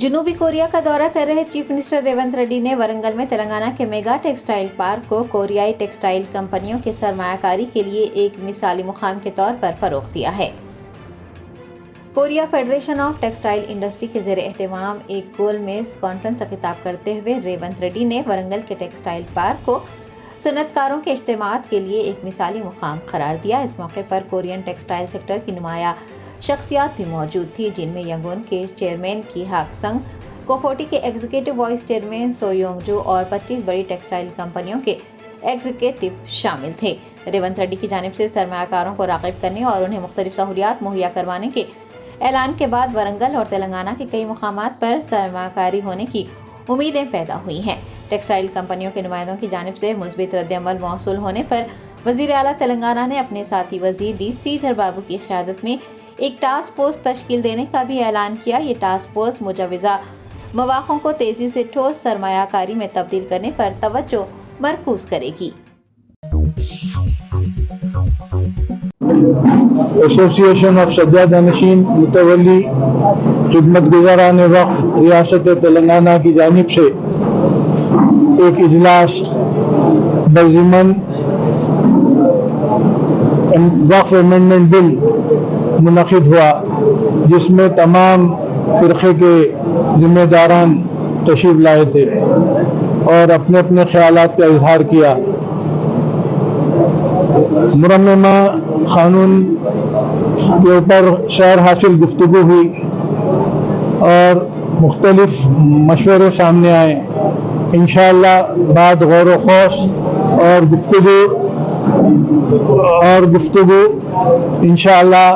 जनूबी कोरिया का दौरा कर रहे चीफ मिनिस्टर रेवंत रेड्डी ने वरंगल में तेलंगाना के मेगा टेक्सटाइल पार्क को कोरियाई टेक्सटाइल कंपनियों की सरमायाकारी के लिए एक मिसाली मुकाम के तौर पर फरोग दिया है। Korea federation of textile industry के ज़ेर एहतमाम एक गोल मेज कॉन्फ्रेंस से खिताब करते हुए रेवंत रेड्डी ने वरंगल के टेक्सटाइल पार्क को सनतकारों के इज्तिमात के लिए एक मिसाली मुकाम करार दिया। इस मौके पर कोरियन टेक्सटाइल सेक्टर की नुमाया शख्सियात भी मौजूद थी, जिनमें यंगून के चेयरमैन की हाक संग, कोफोटी के एग्जीक्यूटिव वाइस चेयरमैन सो योंगजू और 25 बड़ी टेक्सटाइल कंपनियों के एग्जीक्यूटिव शामिल थे। रेवंत रेड्डी की जानिब से सरमायाकारों को राग़िब करने और उन्हें मुख्तलिफ सहूलियात मुहैया करवाने के ऐलान के बाद वरंगल और तेलंगाना के कई मुकामात पर सरमायाकारी होने की उम्मीदें पैदा हुई हैं। टेक्सटाइल कंपनियों के नुमाइंदों की जानिब से मुस्बित रद्द-ए-अमल मौसूल होने पर वज़ीर आला तेलंगाना ने अपने साथी वज़ीर डी श्रीधर बाबू की क़यादत में एक टास्क फोर्स तश्कील देने का भी ऐलान किया। ये टास्क फोर्स मुजवज़ा मवाक़ों को तेज़ी से ठोस सरमायाकारी में तब्दील करने पर तवज्जो मरकूज़ करेगी। एसोसिएशन ऑफ सज्जादानशीन मुतवल्ली खिदमतगुज़ारान वक़्फ़ रियासत तेलंगाना की जानिब से एक इजलास बज़िमन वक़्फ़ अमेंडमेंट बिल मुनक़िद हुआ, जिसमें तमाम फ़िरक़े के ज़िम्मेदारान तशरीफ़ लाए थे और अपने अपने ख़यालात का इज़हार किया। मुरम्ममा क़ानून के ऊपर शहर हासिल गुफ्तगू हुई और मुख्तलिफ मशवरे सामने आए। इंशाअल्लाह बाद गौर व ख़ौस और गुफ्तगू इंशाअल्लाह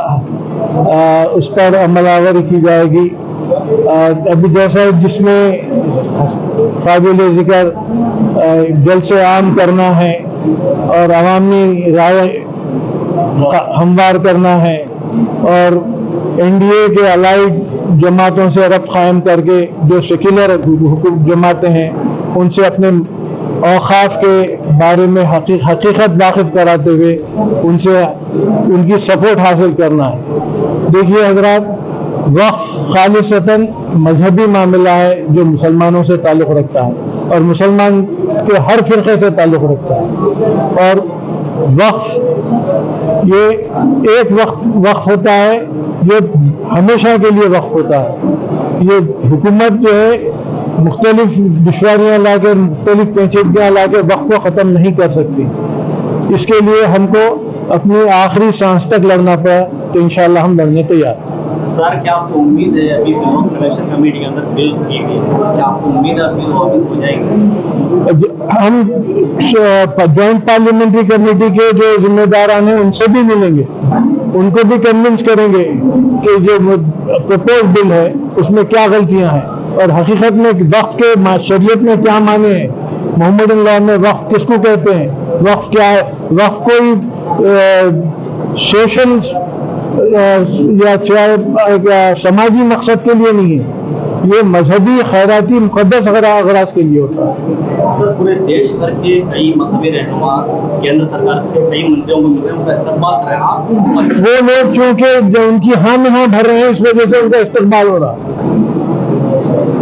उस पर अमलावरी की जाएगी। अभी जैसा जिसमें काबिल ज़िक्र जलसे आम करना है और अवामी राय हमवार करना है और NDA के अलाइड जमातों से रब्त कायम करके जो सेक्युलर जमातें हैं उनसे अपने औक़ाफ़ के बारे में हकीकत वाक़िफ़ कराते हुए उनसे उनकी सपोर्ट हासिल करना है। देखिए हज़रात, वक़्फ़ खालिसतन मजहबी मामला है जो मुसलमानों से ताल्लुक़ रखता है और मुसलमान के हर फ़िरक़े से ताल्लुक़ रखता है। और वक़्फ़ ये एक वक़्फ़ होता है, ये हमेशा के लिए वक़्फ़ होता है। ये हुकूमत जो है मुख्तलिफ दुश्वारियाँ ला के मुख्तलिफ पेचीदगियाँ ला के वक़्फ़ को ख़त्म नहीं कर सकती। इसके लिए हमको अपनी आखिरी सांस तक लड़ना पड़ा, तो इंशाअल्लाह हम लड़ने तैयार हैं। सर, क्या आपको उम्मीद है अभी सिलेक्शन कमेटी के अंदर बिल की गई, क्या आपको उम्मीद है बिल वापस हो जाएगी? हम जॉइंट पार्लियामेंट्री कमेटी के जो जिम्मेदारान हैं उनसे भी मिलेंगे, उनको भी कन्विंस करेंगे कि जो प्रपोज बिल है उसमें क्या गलतियां हैं और हकीकत में वक़्फ़ के शरीयत में क्या माने हैं, मोहम्मद लॉ में वक़्फ़ किसको कहते हैं, वक़्फ़ क्या है। वक़्फ़ कोई सोशल या समाजी मकसद के लिए नहीं है, ये मजहबी खैराती मुक़द्दस अगराज के लिए होता है। सर, पूरे देश भर के कई मजहबी रहनुमा केंद्र सरकार से कई मंत्रियों को मिल रहे हैं, उनका इस्तेमाल कर रहे हैं। वो लोग चूंकि जो उनकी हाँ में हाँ भर रहे हैं, इस वजह से उनका इस्तेमाल हो रहा है।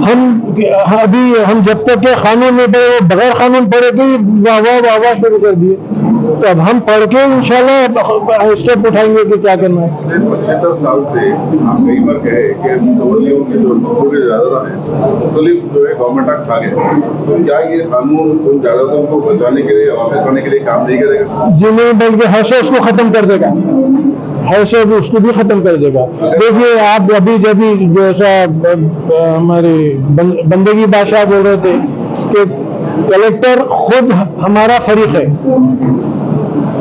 हम जब तक के कानून नहीं पढ़े, वो बगैर कानून पढ़े के वाह शुरू कर दिए, तो अब हम पढ़ के इंशाल्लाह स्टेप उठाएंगे कि क्या करना है। 75 साल से हम कई बार कहे कि मुतवल्लियों के जो लोगों के ज़्यादा है मुख्तलिफ जो है गवर्नमेंट एक्ट आ गए, तो क्या ये कानून उन ज़्यादातों को बचाने के लिए वापस करने के लिए काम नहीं करेगा? जी नहीं, बल्कि हैसे उसको ख़त्म कर देगा, हैसे उसको भी ख़त्म कर देगा। देखिए आप अभी जैसा हमारे बंदगी बादशाह बोल रहे थे कि कलेक्टर खुद हमारा फरीक है।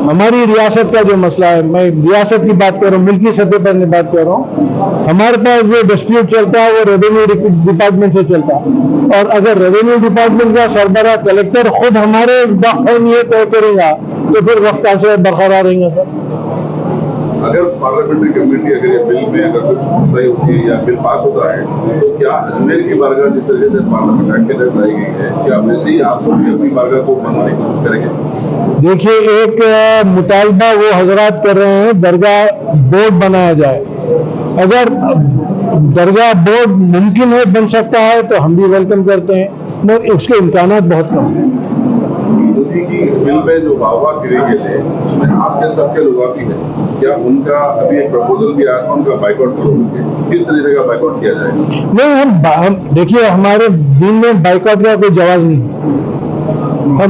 हमारी रियासत का जो मसला है, मैं रियासत की बात कर रहा हूँ, मुल्की सतह पर नहीं बात कर रहा हूँ, हमारे पास जो डिस्प्यूट चलता है वो रेवेन्यू डिपार्टमेंट से चलता है और अगर रेवेन्यू डिपार्टमेंट का सरबराह कलेक्टर खुद हमारे वक़्फ़ ये तय करेगा तो फिर वक्त कैसे बरकरार रहेंगे। सर, अगर पार्लियामेंट्री कमेटी अगर ये बिल में अगर कुछ तय होती है या बिल पास होता है, तो क्या अजमेर की बारगाह जिस तरीके से पार्लियामेंट एक्ट के तहत लाई गई है, क्या वैसे ही आप सब अपनी बारगाह को बनवाने की कोशिश करेंगे? देखिए, एक मुतालबा वो हजरात कर रहे हैं, दरगाह बोर्ड बनाया जाए। अगर दरगाह बोर्ड मुमकिन है बन सकता है तो हम भी वेलकम करते हैं, मगर उसके इम्कानात बहुत कम हैं। मोदी की इस बिल में जो वाहवाह किए गए थे उसमें आपके सबके लोग भी हैं, क्या उनका अभी एक प्रपोजल भी आया उनका बाइकआउट करोगे? किस तरीके का बाइकआउट किया जाएगा? नहीं, हम देखिए, हमारे दीन में बाइकआउट का कोई जवाब नहीं है। हम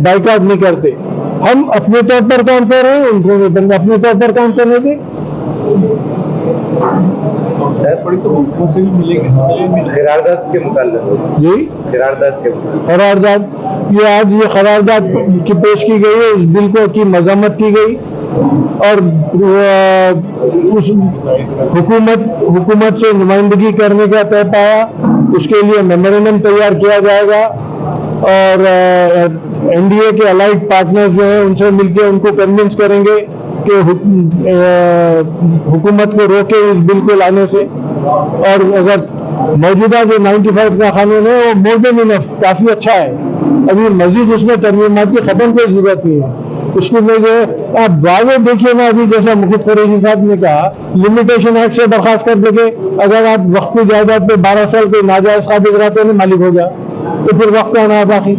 बाइकआउट नहीं करते, हम अपने तौर पर काम कर रहे हैं, उनको अपने तौर पर काम करने दें। से भी मिलेंगे करारदाद के मुताल्लिक़ जी, करारदाद ये आज ये करारदाद की पेश की गई है, इस बिल को की मजम्मत की गई और उस हुकूमत से नुमाइंदगी करने का तय पाया, उसके लिए मेमोरेंडम तैयार किया जाएगा और एनडीए के अलाइड पार्टनर्स जो हैं उनसे मिलकर उनको कन्विंस करेंगे कि हुकूमत को रोके इस बिल को लाने से। और अगर मौजूदा जो 95 का कानून है वो मोर देन इनफ, काफी अच्छा है, अभी मजीद उसमें तरमीमात की खत्म कोई जरूरत नहीं है। उसको में जो है आप वादे देखिए ना, अभी जैसा मुखित कुरैशी साहब ने कहा, लिमिटेशन एक्ट से बर्खास्त कर देंगे, अगर आप वक्फ जायदाद पे 12 साल के नाजायज काबिज रहते हैं मालिक हो जाए तो फिर वक्त आना है बाकी।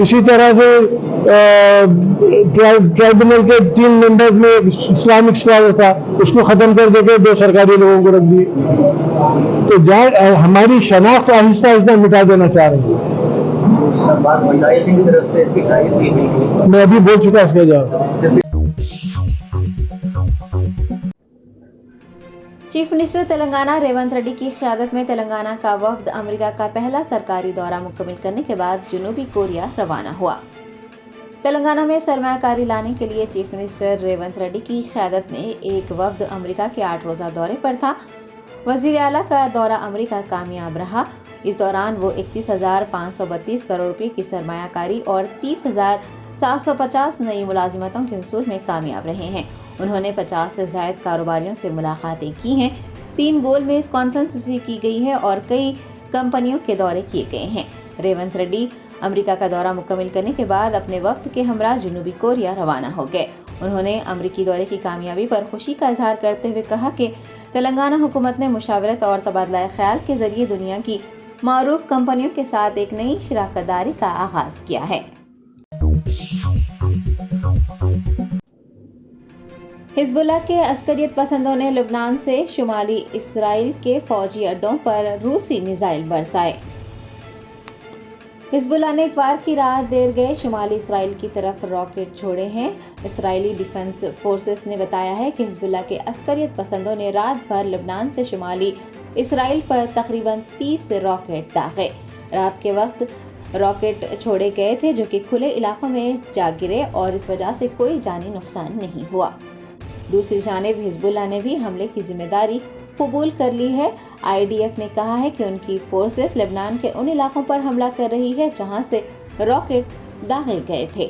इसी तरह से ट्राइब्यूनल के 3 मेंबर्स में इस्लामिक स्कॉलर था, उसको खत्म कर देके 2 सरकारी लोगों को रख दिए। तो जहाँ हमारी शनाख्त आहिस्ता आहिस्ता मिटा देना चाह रहे हैं। मैं अभी बोल चुका इसका जवाब। चीफ मिनिस्टर तेलंगाना रेवंत रेड्डी की क़यादत में तेलंगाना का वफ्द अमेरिका का पहला सरकारी दौरा मुकम्मल करने के बाद जनूबी कोरिया रवाना हुआ। तेलंगाना में सरमायाकारी लाने के लिए चीफ मिनिस्टर रेवंत रेड्डी की क़यादत में एक वफ्द अमेरिका के 8 रोज़ा दौरे पर था। वज़ीर आला का दौरा अमेरिका कामयाब रहा। इस दौरान वो 31,532 करोड़ रुपये की सरमायाकारी और 30,750 नई मुलाजिमतों के हुसूल में कामयाब रहे हैं। उन्होंने 50 से ज़ायद कारोबारियों से मुलाकातें की हैं। 3 गोल में इस कॉन्फ्रेंस भी की गई है और कई कंपनियों के दौरे किए गए हैं। रेवंत रेड्डी अमेरिका का दौरा मुकम्मल करने के बाद अपने वक्त के हमरा जनूबी कोरिया रवाना हो गए। उन्होंने अमेरिकी दौरे की कामयाबी पर खुशी का इजहार करते हुए कहा कि तेलंगाना हुकूमत ने मुशावरत और तबादला ख्याल के जरिए दुनिया की मारूफ कंपनियों के साथ एक नई शराकतदारी का आगाज किया है। हिजबुल्लाह के अस्करियत पसंदों ने लुबनान से शुमाली इसराइल के फौजी अड्डों पर रूसी मिसाइल बरसाए। हिजबुल्लाह ने इतवार की रात देर गए शुमाली इसराइल की तरफ रॉकेट छोड़े हैं। इसराइली डिफेंस फोर्सेस ने बताया है कि हिजबुल्लाह के अस्करियत पसंदों ने रात भर लुबनान से शुमाली इसराइल पर तकरीबन 30 रॉकेट दागे। रात के वक्त रॉकेट छोड़े गए थे जो कि खुले इलाकों में जा गिरे और इस वजह से कोई जानी नुकसान नहीं हुआ। दूसरी जानिब हिजबुल्लाह ने भी हमले की जिम्मेदारी कबूल कर ली है। IDF ने कहा है कि उनकी फोर्सेस लेबनान के उन इलाकों पर हमला कर रही है जहां से रॉकेट दागे गए थे।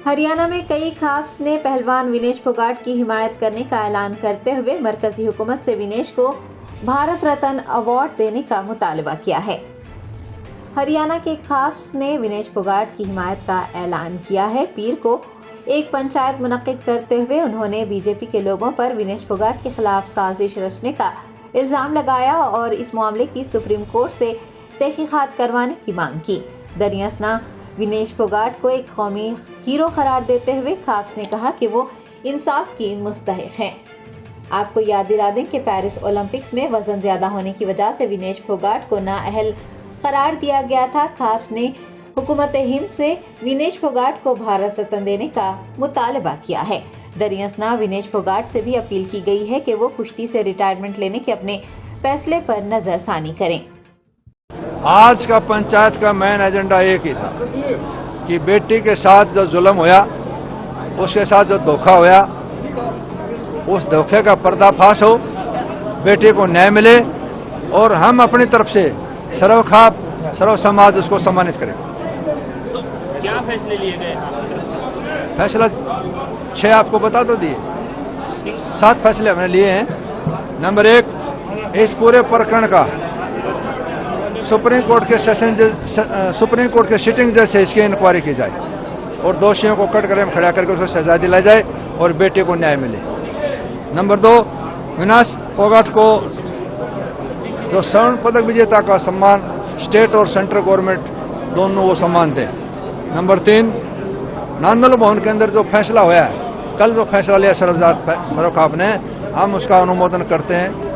हरियाणा में कई खाफ्स ने पहलवान विनेश फोगाट की हिमायत करने का ऐलान करते हुए मरकजी हुकूमत से विनेश को भारत रत्न अवार्ड देने का मुतालबा किया है। हरियाणा के खाफ्स ने विनेश फोगाट की हिमायत का ऐलान किया है। पीर को एक पंचायत मुनक्किद करते हुए उन्होंने बीजेपी के लोगों पर विनेश फोगाट के खिलाफ साजिश रचने का इल्ज़ाम लगाया और इस मामले की सुप्रीम कोर्ट से तहकीकात करवाने की मांग की। दरियासना विनेश फोगाट को एक कौमी हीरो करार देते हुए खाफ्स ने कहा कि वो इंसाफ की मुस्तहिक हैं। आपको याद दिला दें कि पेरिस ओलंपिक्स में वजन ज्यादा होने की वजह से विनेश फोगाट को नाअहल करार दिया गया था। खाफ्स ने हुकूमत हिंद से विनेश फोगाट को भारत रत्न देने का मुतालबा किया है। दरियासना विनेश फोगाट से भी अपील की गई है कि वो कुश्ती से रिटायरमेंट लेने के अपने फैसले पर नजरसानी करें। आज का पंचायत का मेन एजेंडा एक ही था कि बेटी के साथ जो जुल्म होया, उसके साथ जो धोखा होया, उस धोखे का पर्दाफाश हो, बेटी को न्याय मिले और हम अपनी तरफ से सर्व समाज उसको सम्मानित करें। क्या फैसले लिए गए? फैसला 6 आपको बता तो दिए, 7 फैसले हमने लिए हैं। नंबर 1, इस पूरे प्रकरण का सुप्रीम कोर्ट के सिटिंग जज से इसकी इंक्वायरी की जाए। और दोषियों को कटघरे में खड़ा करके उसको सजा दिलाई जाए और बेटे को न्याय मिले। नंबर 2, विनाश फोगाट को जो स्वर्ण पदक विजेता का सम्मान स्टेट और सेंट्रल गवर्नमेंट दोनों वो सम्मान दें। नंबर 3, नांदल भवन के अंदर जो फैसला हुआ है, कल जो फैसला लिया सरोखाप ने, हम उसका अनुमोदन करते हैं।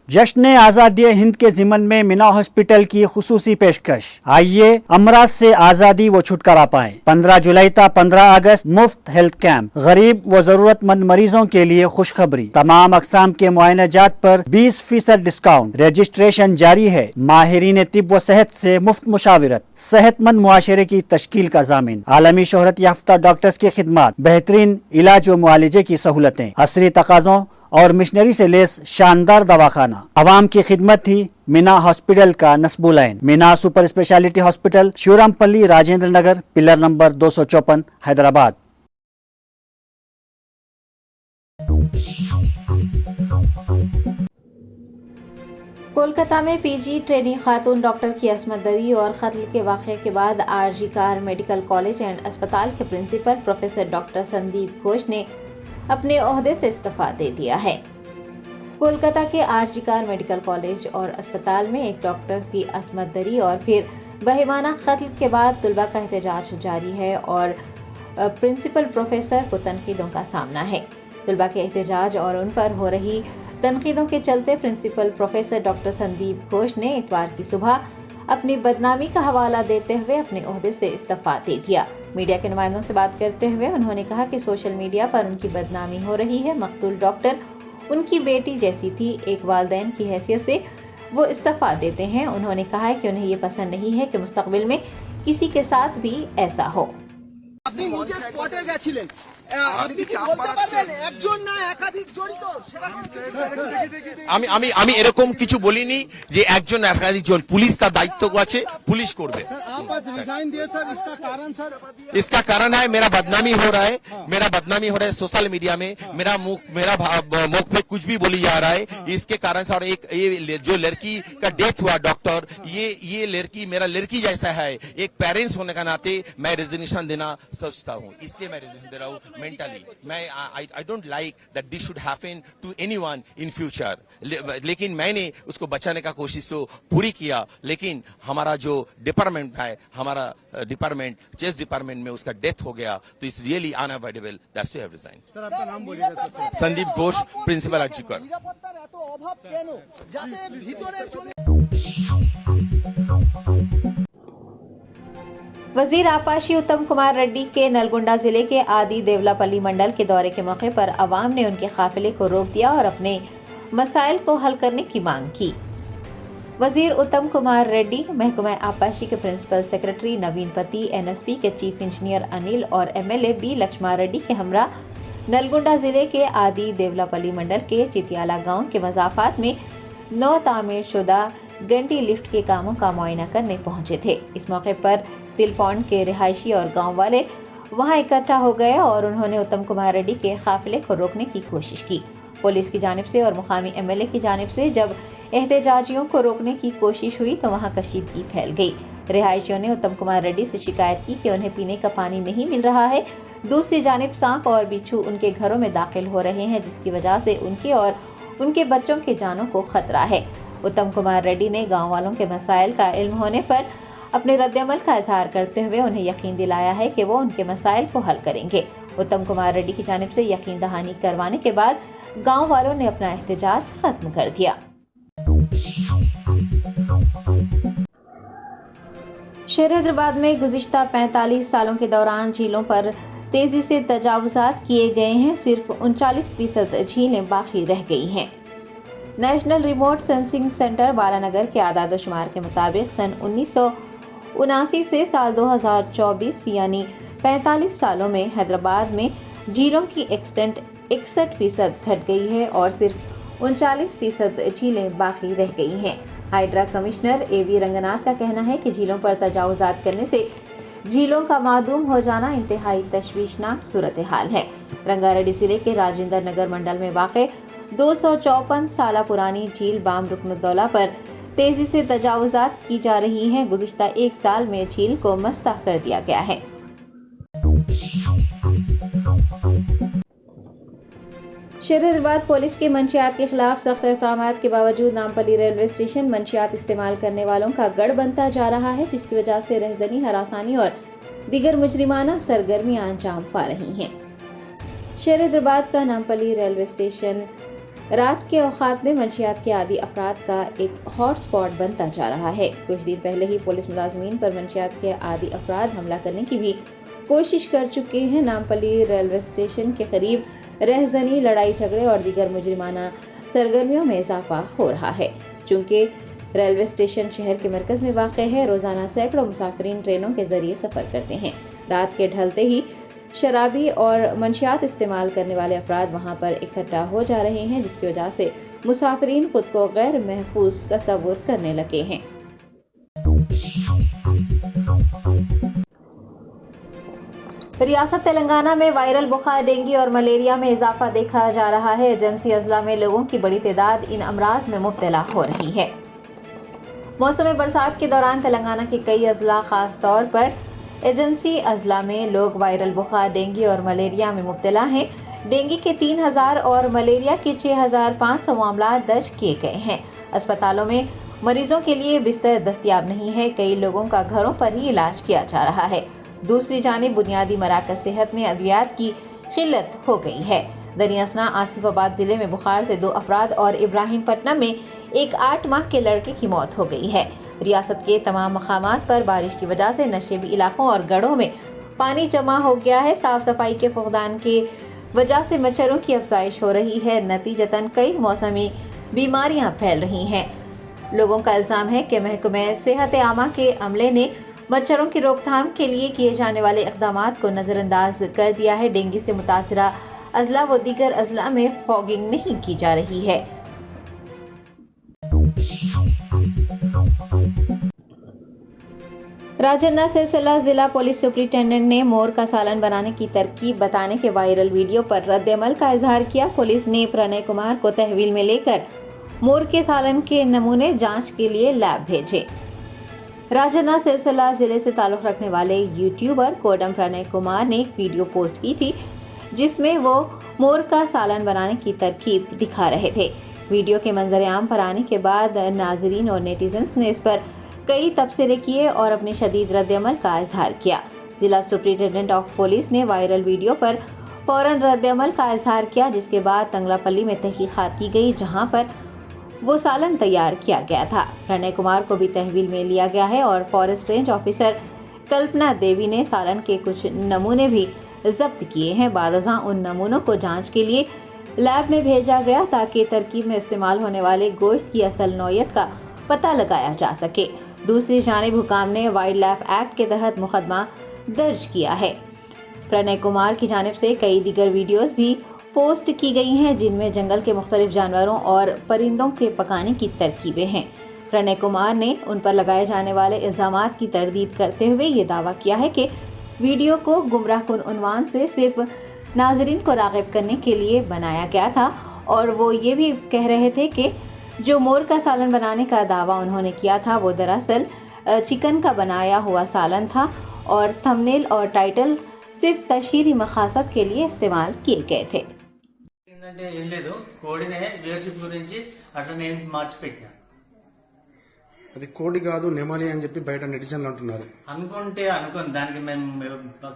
जश्न आज़ादी हिंद के ज़िमन में मीना हॉस्पिटल की खुसूसी पेशकश। आइए अमराज से आज़ादी व छुटकारा पाएं। 15 जुलाई तक 15 अगस्त मुफ्त हेल्थ कैंप। गरीब व जरूरतमंद मरीजों के लिए खुशखबरी। तमाम अक़साम के मुआयनाजात पर 20% डिस्काउंट। रजिस्ट्रेशन जारी है। माहिरीन तिब व सेहत से मुफ्त मुशावरत। सेहतमंद मुआशरे की तश्कील का ज़ामिन। आलमी शोहरत याफ्ता डॉक्टर्स की खिदमत। बेहतरीन इलाज व मुआलजे की सहूलतें। असरी तकाज़ों और मिशनरी से लेस शानदार दवाखाना। आवाम की खिदमत थी मीना हॉस्पिटल का नस्बुल line. Meena super speciality hospital, Shivarampalli, Rajendra Nagar, pillar number 254, Hyderabad. Kolkata में पीजी ट्रेनी खातून डॉक्टर की असमत दरी और कत्ल के वाक़े के बाद RG Kar medical college and अस्पताल के principal professor doctor Sandip Ghosh ने अपने ओहदे से इस्तीफा दे दिया है। कोलकाता के आरजी कार मेडिकल कॉलेज और अस्पताल में एक डॉक्टर की असमत दरी और फिर बहिमाना कत्ल के बाद तुलबा का एहतजाज जारी है और प्रिंसिपल प्रोफेसर को तनकीदों का सामना है। तुलबा के एहतजाज और उन पर हो रही तनकीदों के चलते principal professor doctor Sandip Ghosh ने इतवार की सुबह अपनी बदनामी का हवाला देते हुए अपने ओहदे से इस्तीफा दे दिया। मीडिया के नुमाइंदों से बात करते हुए उन्होंने कहा कि सोशल मीडिया पर उनकी बदनामी हो रही है। मकतूल डॉक्टर उनकी बेटी जैसी थी। एक वालिदैन की हैसियत से वो इस्तीफा देते हैं। उन्होंने कहा है कि उन्हें ये पसंद नहीं है कि मुस्तकबिल में किसी के साथ भी ऐसा हो। আপনি নিজে স্পটে গেছিলেন, আপনি কি বলতে পারবেন একজন না একাধিক জড়িত? আমি এরকম কিছু বলিনি যে একজন একাধিক জন। পুলিশ তার দায়িত্ব আছে, पुलिस করবে। इसका कारण है मेरा बदनामी हो रहा है, मेरा बदनामी हो रहा है सोशल मीडिया में। मेरा मुख पे कुछ भी बोली जा रहा है, इसके कारण से। और एक ये जो लड़की का डेथ हुआ डॉक्टर, ये लड़की मेरा लड़की जैसा है। एक पेरेंट्स होने का नाते मैं रेजिग्नेशन देना सोचता हूँ, इसलिए मैं रेजिग्नेशन दे रहा हूँ। मेंटली मैं I don't like that this should happen to anyone in future. लेकिन मैंने उसको बचाने का कोशिश तो पूरी किया, लेकिन हमारा जो डिपार्टमेंट है, हमारा डिपार्टमेंट चेस्ट डिपार्टमेंट में उसका डेथ हो गया, तो it's really unavoidable. That's why I have resign. Sir आपका नाम बोलिएगा। संदीप घोष, प्रिंसिपल आरजीकर। নিরাপত্তার এত অভাব কেন যাতে ভিতরে চলে? वजीर आपाशी उत्तम कुमार रेड्डी के नलगुंडा जिले के आदि देवलापल्ली मंडल के दौरे के मौके पर अवाम ने उनके काफिले को रोक दिया और अपने मसाइल को हल करने की मांग की। वजीर उत्तम कुमार रेड्डी, महकमा आपाशी के प्रिंसिपल सेक्रेटरी नवीन पति, एनएसपी के चीफ इंजीनियर अनिल और एमएलए बी लक्ष्मा रेड्डी के हमरा नलगुंडा जिले के आदि देवलापल्ली मंडल के चितियाला गांव के मजाफात में नौ तामीर शुदा गंडी लिफ्ट के कामों का मुआयना करने पहुंचे थे। इस मौके पर तिलपौंड के रिहायशी और गांव वाले वहां इकट्ठा हो गए और उन्होंने उत्तम कुमार रेड्डी के काफिले को रोकने की कोशिश की। पुलिस की जानिब से और मुकामी एमएलए की जानिब से जब एहतजाजियों को रोकने की कोशिश हुई तो वहां कशीदगी फैल गई। रिहायशियों ने उत्तम कुमार रेड्डी से शिकायत की कि उन्हें पीने का पानी नहीं मिल रहा है। दूसरी जानिब सांप और बिच्छू उनके घरों में दाखिल हो रहे हैं, जिसकी वजह से उनके और उनके बच्चों के जानों को खतरा है। उत्तम कुमार रेड्डी ने गाँव वालों के मसाइल का इल्म होने पर अपने रद्दअमल का इजहार करते हुए उन्हें यकीन दिलाया है कि वो उनके मसाइल को हल करेंगे। उत्तम कुमार रेड्डी की जानिब से यकीन दहानी करवाने के बाद गांव वालों ने अपना एहतजाज खत्म कर दिया। शेर हैदराबाद में गुज़िश्ता 45 सालों के दौरान झीलों पर तेजी से तजावुज़ात किए गए हैं। सिर्फ 39% झीलें बाकी रह गई हैं। National remote sensing centre Balanagar के आदाद शुमार के मुताबिक सन 1979 से साल 2024 यानी 45 सालों में हैदराबाद में झीलों की एक्सटेंट 61% घट गई है और सिर्फ 39% झीलें बाकी रह गई हैं। हाइड्रा कमिश्नर एवी रंगनाथ का कहना है कि झीलों पर तजावुज़ात करने से झीलों का मादूम हो जाना इंतहाई तशवीशनाक सूरत हाल है। रंगारेड्डी जिले के राजेंद्र नगर मंडल में वाक़ 254 साल पुरानी झील बाम रुकनुद्दौला पर तेजी से तजावुजात की जा रही हैं। गुज़िश्ता एक साल में झील को मस्ता कर दिया गया है। शहरीबाद पुलिस के मंशियात के खिलाफ सख्त इक़दामात के बावजूद नामपल्ली रेलवे स्टेशन मंशियात इस्तेमाल करने वालों का गढ़ बनता जा रहा है, जिसकी वजह से रहजनी, हरासानी और दीगर मुजरिमाना सरगर्मियां अंजाम पा रही हैं। शहरीबाद का नामपल्ली रेलवे स्टेशन रात के औकात में मंशियात के आदी अफराद का एक हॉटस्पॉट बनता जा रहा है। कुछ दिन पहले ही पुलिस मुलाजमीन पर मंशियात के आदी अफराद हमला करने की भी कोशिश कर चुके हैं। नामपल्ली रेलवे स्टेशन के करीब रहजनी, लड़ाई झगड़े और दीगर मुजरिमाना सरगर्मियों में इजाफा हो रहा है। चूँकि रेलवे स्टेशन शहर के मरकज में वाक़ है, रोज़ाना सैकड़ों मुसाफिरीन ट्रेनों के जरिए सफ़र करते हैं। रात के ढलते ही शराबी और मंशियात इस्तेमाल करने वाले अफराद वहां पर इकट्ठा हो जा रहे हैं, जिसकी वजह से मुसाफिरीन खुद को गैर महफूज तस्वुर करने लगे हैं। रियासत तेलंगाना में वायरल बुखार, डेंगू और मलेरिया में इजाफा देखा जा रहा है। एजेंसी अजला में लोगों की बड़ी तादाद इन अमराज में मुब्तला हो रही है। मौसम बरसात के दौरान तेलंगाना के कई अजला, खास तौर पर एजेंसी अजला में लोग वायरल बुखार, डेंगू और मलेरिया में मुब्तला हैं। डेंगू के 3000 और मलेरिया के 6500 मामला दर्ज किए गए हैं। अस्पतालों में मरीजों के लिए बिस्तर दस्तयाब नहीं है। कई लोगों का घरों पर ही इलाज किया जा रहा है। दूसरी जानिब बुनियादी मराकज़ सेहत में अद्वियात की किल्लत हो गई है। दरियासना आसिफाबाद जिले में बुखार से 2 अफराद और इब्राहिमपट्टनम में एक 8 माह के लड़के की मौत हो गई है। रियासत के तमाम मकामात पर बारिश की वजह से नशेबी इलाकों और गढ़ों में पानी जमा हो गया है। साफ सफाई के फुकदान की वजह से मच्छरों की अफजाइश हो रही है। नतीजतन कई मौसमी बीमारियां फैल रही हैं। लोगों का इल्ज़ाम है कि महकमे सेहत आमा के अमले ने मच्छरों की रोकथाम के लिए किए जाने वाले इक़दामात को नज़रअंदाज कर दिया है। डेंगू से मुतासरा अजला व दीगर अजला में फॉगिंग नहीं की जा रही है। राजन्ना सिलसिला जिला पुलिस सुपरिटेंडेंट ने मोर का सालन बनाने की तरकीब बताने के वायरल वीडियो पर रद्द-ए-अमल का इजहार किया। पुलिस ने प्रणय कुमार को तहवील में लेकर मोर के सालन के नमूने जांच के लिए लैब भेजे। राजन्ना सिलसिला जिले से ताल्लुक रखने वाले यूट्यूबर कोडम प्रणय कुमार ने एक वीडियो पोस्ट की थी, जिसमें वो मोर का सालन बनाने की तरकीब दिखा रहे थे। वीडियो के मंजर आम पर आने के बाद नाजरीन और नेटिजन्स ने इस पर कई तबसरे किए और अपने शदीद रद्द-ए-अमल का इजहार किया। जिला सुपरिटेंडेंट ऑफ पुलिस ने वायरल वीडियो पर फौरन रद्द-ए-अमल का इजहार किया, जिसके बाद तंगलापल्ली में तहकीकात की गई, जहां पर वो सालन तैयार किया गया था। प्रणय कुमार को भी तहवील में लिया गया है और forest range officer Kalpana Devi ने सालन के कुछ नमूने भी जब्त किए हैं। बादशाह उन नमूनों को जांच के लिए लैब में भेजा गया ताकि तरकीब में इस्तेमाल होने वाले गोश्त की असल नौयत का पता लगाया जा सके। दूसरी जानिब हुकाम ने वाइल्ड लाइफ एक्ट के तहत मुकदमा दर्ज किया है। प्रणय कुमार की जानिब से कई दीगर वीडियोस भी पोस्ट की गई हैं, जिनमें जंगल के मुख्तलिफ जानवरों और परिंदों के पकाने की तरकीबें हैं। प्रणय कुमार ने उन पर लगाए जाने वाले इल्ज़ामात की तरदीद करते हुए ये दावा किया है कि वीडियो को गुमराहकुन उन्वान से सिर्फ नाजरीन को राग़िब करने के लिए बनाया गया था और वो ये भी कह रहे थे कि जो मोर का सालन बनाने का दावा उन्होंने किया था वो दरअसल चिकन का बनाया हुआ सालन था और थंबनेल और टाइटल सिर्फ तशहीरी मकासद के लिए इस्तेमाल किए गए थे। ఏం లేదు కోడినే లీడర్షిప్ గురించి అట్లా నేను మార్చి పెట్టినా. అది కోడి కాదు నెమలి అని చెప్పి బయట నెటిజన్లు అంటున్నారు. అనుకోండి దానికి మేము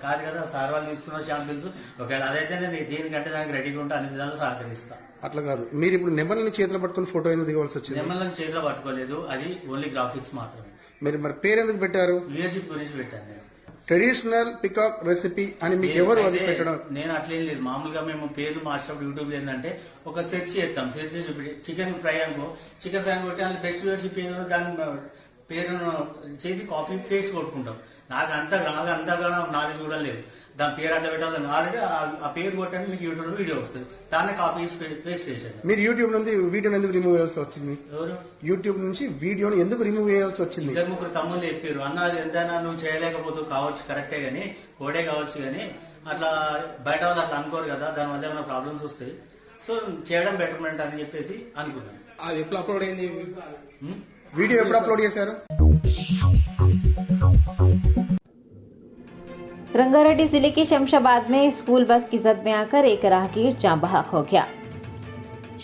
కాదు కదా, సార్ వాళ్ళు తీసుకున్న ఛాన్స్ తెలుసు. ఒకవేళ అదైతే నేను దీనికంటే దానికి రెడీగా ఉంటే అన్ని విధాలు సహకరిస్తా. అట్లా కాదు, మీరు ఇప్పుడు నెమలిని చేతిలో పట్టుకుని ఫోటో ఎందుకు దిగవలసి వచ్చింది? నెమలిని చేతిలో పట్టుకోలేదు, అది ఓన్లీ గ్రాఫిక్స్ మాత్రమే. మరి పేరు ఎందుకు పెట్టారు? లీడర్షిప్ గురించి పెట్టాను నేను. ట్రెడిషనల్ పికాక్ రెసిపీ అని మీకు ఎవరు అది పెట్టడం? నేను అట్లేం లేదు, మామూలుగా మేము పేరు మార్చినప్పుడు యూట్యూబ్ ఏంటంటే ఒక సెర్చ్ చేస్తాం, సెర్చ్ చేసి చికెన్ ఫ్రై అనుకో, చికెన్ ఫ్రై కొట్టి అందులో బెస్ట్ లీడర్షిప్ దాని పేరును చేసి కాపీ పేస్ట్ కొట్టుకుంటాం. నాకు అంతగా నాలెడ్జ్ కూడా లేదు, దాని పేరు అట్లా పెట్టాలి. ఆల్రెడీ ఆ పేరు కొట్టండి మీకు యూట్యూబ్ లో వీడియో వస్తుంది, దాన్ని కాపీ పేస్ట్ చేశాను. మీరు యూట్యూబ్ నుంచి వీడియోని ఎందుకు రిమూవ్ చేయాల్సి వచ్చింది? ఎవరు యూట్యూబ్ నుంచి వీడియోని ఎందుకు రిమూవ్ చేయాల్సి వచ్చింది? 2-3 తమ్ముళ్ళు చెప్పారు, అన్న ఎంతైనా నువ్వు చేయలేకపోతూ కావచ్చు, కరెక్టే గానీ కోడే కావచ్చు, కానీ అట్లా బయట వాళ్ళు అట్లా అనుకోరు కదా, దానివల్ల ఏమైనా ప్రాబ్లమ్స్ వస్తాయి, సో చేయడం బెటర్మెంట్ అని చెప్పేసి అనుకున్నాను. అది ఎప్పుడు అప్లోడ్ అయింది? వీడియో ఎప్పుడు అప్లోడ్ చేశారు? रंगारेड्डी जिले के शमशाबाद में स्कूल बस की जद में आकर एक राहगीर जाँ बहक हो गया।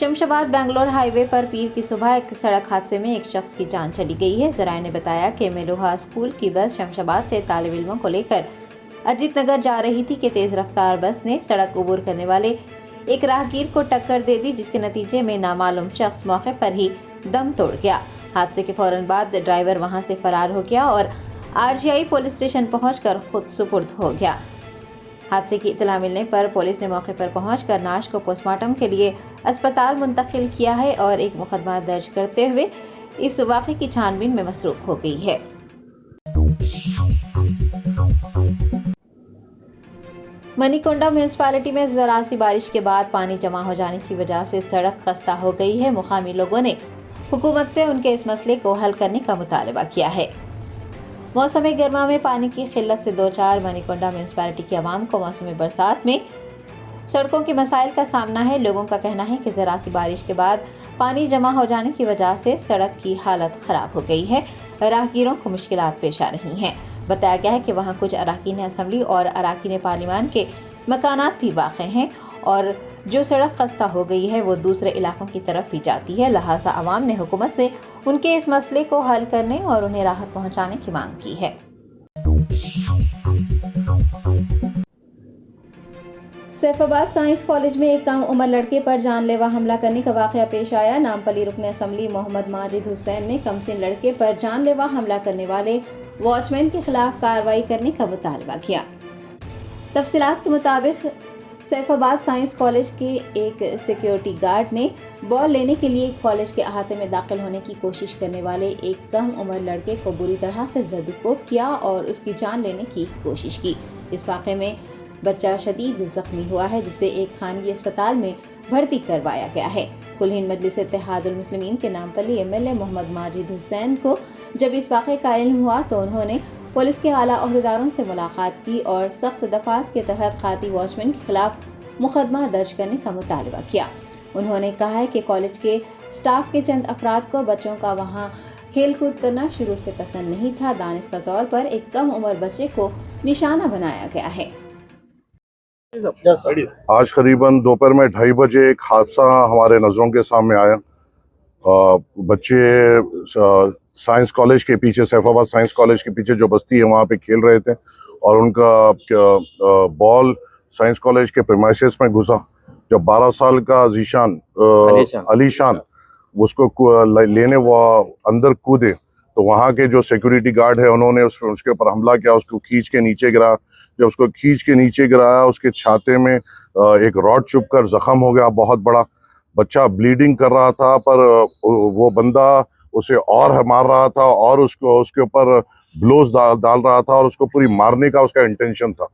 शमशाबाद बेंगलोर हाईवे पर पीर की सुबह एक सड़क हादसे में एक शख्स की जान चली गई है। जराये ने बताया कि मेलोहा स्कूल की बस शमशाबाद से तालिब इल्मों को लेकर अजीत नगर जा रही थी कि तेज रफ्तार बस ने सड़क अबूर करने वाले एक राहगीर को टक्कर दे दी, जिसके नतीजे में नामालूम शख्स मौके पर ही दम तोड़ गया। हादसे के फौरन बाद ड्राइवर वहां से फरार हो गया और आरजीआई पुलिस स्टेशन पहुंचकर खुद सुपुर्द हो गया। हादसे की इतला मिलने पर पुलिस ने मौके पर पहुंचकर लाश को पोस्टमार्टम के लिए अस्पताल मुंतकिल किया है और एक मुकदमा दर्ज करते हुए इस वाक़े की छानबीन में मसरूफ हो गई है। मनीकोंडा म्यूनिसिपैलिटी में जरा सी बारिश के बाद पानी जमा हो जाने की वजह से सड़क खस्ता हो गई है। मुकामी लोगों ने हुकूमत से उनके इस मसले को हल करने का मुतालबा किया है। मौसम गर्मा में पानी की किल्लत से दो चार मनीकोंडा म्यूनिसिपैलिटी की आवाम को मौसम बरसात में सड़कों के मसाइल का सामना है। लोगों का कहना है कि जरा सी बारिश के बाद पानी जमा हो जाने की वजह से सड़क की हालत खराब हो गई है। राहगीरों को मुश्किलात पेश आ रही हैं। बताया गया है कि वहां कुछ अराकीन असम्बली और अराकीन पार्लिमान के मकानात भी वाक़ हैं और जो सड़क खस्ता हो गई है वो दूसरे इलाकों की तरफ भी जाती है। लिहाजा आवाम ने हुकूमत से उनके इस मसले को हल करने और उन्हें राहत पहुंचाने की मांग की है। सैफाबाद साइंस कॉलेज में एक कम उम्र लड़के पर जानलेवा हमला करने का वाक़या पेश आया। नामपली रुकन असम्बली मोहम्मद माजिद हुसैन ने कमसिन लड़के पर जानलेवा हमला करने वाले वॉचमैन के खिलाफ कार्रवाई करने का मुतालबा किया। तफसीलात के मुताबिक सैफाबाद साइंस कॉलेज के एक सिक्योरिटी गार्ड ने बॉल लेने के लिए कॉलेज के अहाते में दाखिल होने की कोशिश करने वाले एक कम उम्र लड़के को बुरी तरह से जद-ओ-कोब किया और उसकी जान लेने की कोशिश की। इस वाक़े में बच्चा शदीद जख्मी हुआ है, जिसे एक खानगी अस्पताल में भर्ती करवाया गया है। कुल हिंद मजलिस इत्तेहादुल मुस्लिमीन के नामपली एमएलए मोहम्मद माजिद हुसैन को जब इस वाक़े का इल्म हुआ तो उन्होंने पुलिस के आला ओहदेदारों से मुलाकात की और सख्त दफात के तहत खाती वॉचमैन के खिलाफ मुकदमा दर्ज करने का मुतालबा किया। उन्होंने कहा है कि कॉलेज के स्टाफ के चंद अफराद को बच्चों का वहाँ खेल कूद करना शुरू से पसंद नहीं था। दानिस्ता तौर पर एक कम उम्र बच्चे को निशाना बनाया गया है। आज करीबन दोपहर में 2:30 बजे एक हादसा हमारे नज़रों के सामने आया। बच्चे साइंस कॉलेज के पीछे, सैफाबाद साइंस कॉलेज के पीछे जो बस्ती है वहाँ पे खेल रहे थे और उनका बॉल साइंस कॉलेज के प्रीमाइसेस में घुसा। जब 12 साल का जीशान अलीशान उसको लेने वो अंदर कूदे तो वहाँ के जो सिक्योरिटी गार्ड है उन्होंने उसके ऊपर हमला किया, उसको खींच के नीचे गिरा। जब उसको खींच के नीचे गिराया उसके छाते में एक रॉड चुभकर जख्म हो गया बहुत बड़ा। बच्चा ब्लीडिंग कर रहा था पर वो बंदा उसे और मार रहा था और उसके ऊपर ब्लोज डाल रहा था और उसको पूरी मारने का उसका इंटेंशन था।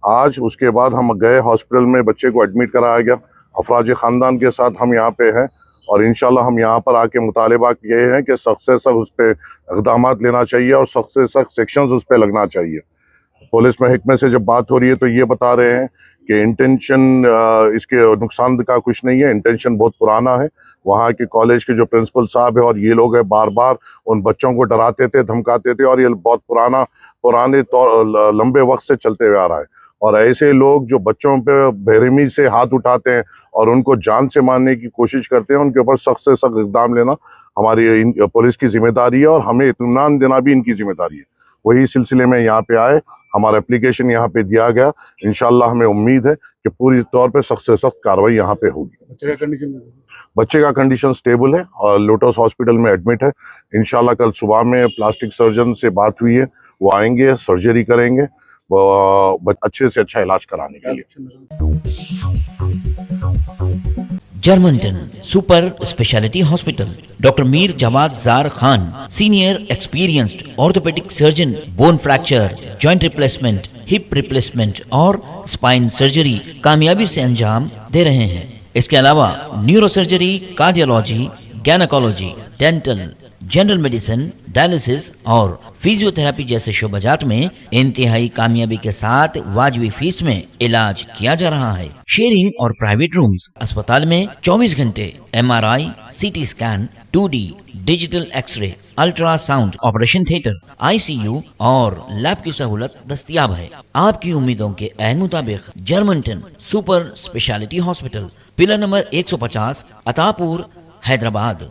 आज उसके बाद हम गए हॉस्पिटल में, बच्चे को एडमिट कराया गया। अफराज ख़ानदान के साथ हम यहाँ पे हैं और इंशाल्लाह हम यहाँ पर आके मुतालिबा किए हैं कि सख्त से सख्त उस पर इक़दाम लेना चाहिए और सख्त से सख्त सेक्शंस उस पर लगना चाहिए। पुलिस महकमे से जब बात हो रही है तो ये बता रहे हैं कि इंटेंशन इसके नुकसान का कुछ नहीं है, इंटेंशन बहुत पुराना है। वहाँ के कॉलेज के जो प्रिंसिपल साहब है और ये लोग हैं बार बार उन बच्चों को डराते थे, धमकाते थे और ये बहुत पुराने लंबे वक्त से चलते हुए आ रहा है। और ऐसे लोग जो बच्चों पे बेरहमी से हाथ उठाते हैं और उनको जान से मारने की कोशिश करते हैं, उनके ऊपर सख्त से सख्त इक़दाम लेना हमारी पुलिस की जिम्मेदारी है और हमें इत्मीनान देना भी इनकी जिम्मेदारी है। वही सिलसिले में यहाँ पे आए, हमारा एप्लीकेशन यहाँ पे दिया गया। इंशाल्लाह हमें उम्मीद है कि पूरी तौर पे सख्त से सख्त कार्रवाई यहाँ पे होगी। बच्चे का कंडीशन स्टेबल है और लोटस हॉस्पिटल में एडमिट है। इंशाल्लाह कल सुबह में प्लास्टिक सर्जन से बात हुई है, वो आएंगे, सर्जरी करेंगे अच्छे से अच्छा इलाज कराने के लिए। Germanten super speciality hospital, doctor Mir Jawad Zar Khan, senior experienced orthopaedic surgeon, bone fracture, joint replacement, hip replacement और स्पाइन सर्जरी कामयाबी से अंजाम दे रहे हैं। इसके अलावा neuro surgery, cardiology, gynaecology, dental, general medicine, dialysis और फिजियोथेरेपी जैसे शोबाजात में इंतहाई कामयाबी के साथ वाजबी फीस में इलाज किया जा रहा है। शेयरिंग और प्राइवेट रूम्स। अस्पताल में 24 घंटे MRI, CT scan, 2D digital xray, ultrasound, operation theatre, ICU और लैब की सहूलत दस्तयाब है। आपकी उम्मीदों के ऐन मुताबिक Germanten super speciality hospital, pillar number 150, Attapur, Hyderabad.